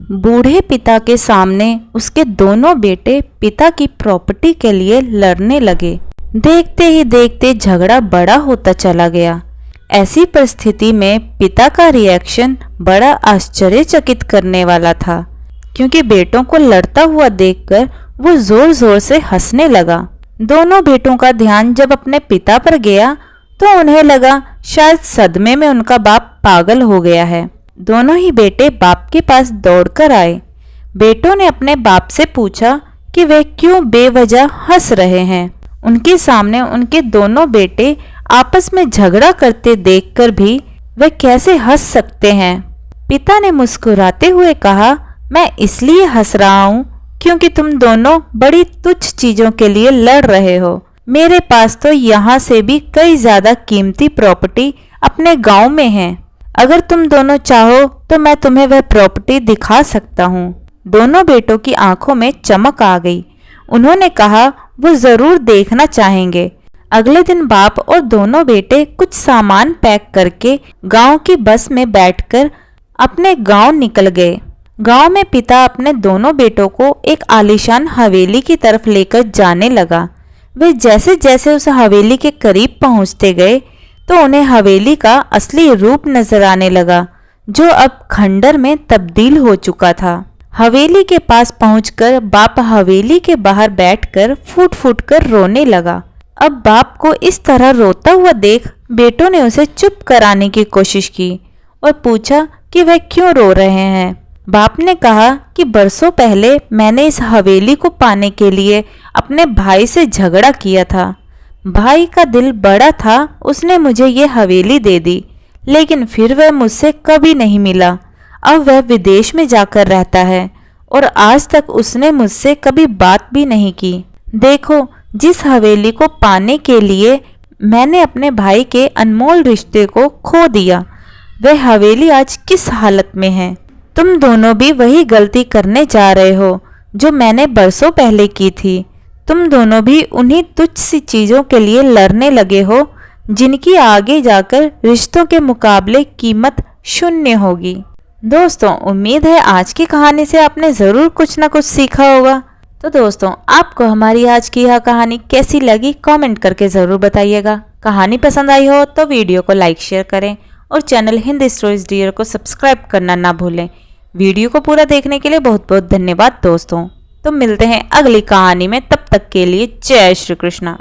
बूढ़े पिता के सामने उसके दोनों बेटे पिता की प्रॉपर्टी के लिए लड़ने लगे। देखते ही देखते झगड़ा बड़ा होता चला गया। ऐसी परिस्थिति में पिता का रिएक्शन बड़ा आश्चर्यचकित करने वाला था, क्योंकि बेटों को लड़ता हुआ देखकर वो जोर जोर से हंसने लगा। दोनों बेटों का ध्यान जब अपने पिता पर गया तो उन्हें लगा शायद सदमे में उनका बाप पागल हो गया है। दोनों ही बेटे बाप के पास दौड़कर आए। बेटों ने अपने बाप से पूछा कि वे क्यों बेवजह हंस रहे हैं। उनके सामने उनके दोनों बेटे आपस में झगड़ा करते देखकर भी वे कैसे हंस सकते हैं। पिता ने मुस्कुराते हुए कहा, मैं इसलिए हंस रहा हूँ क्योंकि तुम दोनों बड़ी तुच्छ चीजों के लिए लड़ रहे हो। मेरे पास तो यहाँ से भी कई ज्यादा कीमती प्रॉपर्टी अपने गांव में है। अगर तुम दोनों चाहो तो मैं तुम्हें वह प्रॉपर्टी दिखा सकता हूँ। दोनों बेटों की आंखों में चमक आ गई। उन्होंने कहा वो जरूर देखना चाहेंगे। अगले दिन बाप और दोनों बेटे कुछ सामान पैक करके गांव की बस में बैठकर अपने गांव निकल गए। गांव में पिता अपने दोनों बेटों को एक आलीशान हवेली की तरफ लेकर जाने लगा। वे जैसे जैसे उस हवेली के करीब पहुंचते गए तो उन्हें हवेली का असली रूप नजर आने लगा, जो अब खंडर में तब्दील हो चुका था। हवेली के पास पहुंचकर बाप हवेली के बाहर बैठकर फूट फूट कर रोने लगा। अब बाप को इस तरह रोता हुआ देख बेटों ने उसे चुप कराने की कोशिश की और पूछा कि वे क्यों रो रहे हैं। बाप ने कहा कि बरसों पहले मैंने इस हवेली को पाने के लिए अपने भाई से झगड़ा किया था। भाई का दिल बड़ा था, उसने मुझे ये हवेली दे दी, लेकिन फिर वह मुझसे कभी नहीं मिला। अब वह विदेश में जाकर रहता है और आज तक उसने मुझसे कभी बात भी नहीं की। देखो, जिस हवेली को पाने के लिए मैंने अपने भाई के अनमोल रिश्ते को खो दिया, वह हवेली आज किस हालत में है। तुम दोनों भी वही गलती करने जा रहे हो जो मैंने बरसों पहले की थी। तुम दोनों भी उन्हीं तुच्छ सी चीजों के लिए लड़ने लगे हो जिनकी आगे जाकर रिश्तों के मुकाबले कीमत शून्य होगी। दोस्तों, उम्मीद है आज की कहानी से आपने जरूर कुछ ना कुछ सीखा होगा। तो दोस्तों, आपको हमारी आज की यह कहानी कैसी लगी कमेंट करके ज़रूर बताइएगा। कहानी पसंद आई हो तो वीडियो को लाइक शेयर करें और चैनल हिंदी स्टोरीज डियर को सब्सक्राइब करना ना भूलें। वीडियो को पूरा देखने के लिए बहुत बहुत धन्यवाद दोस्तों। तो मिलते हैं अगली कहानी में, तब तक के लिए जय श्री कृष्णा।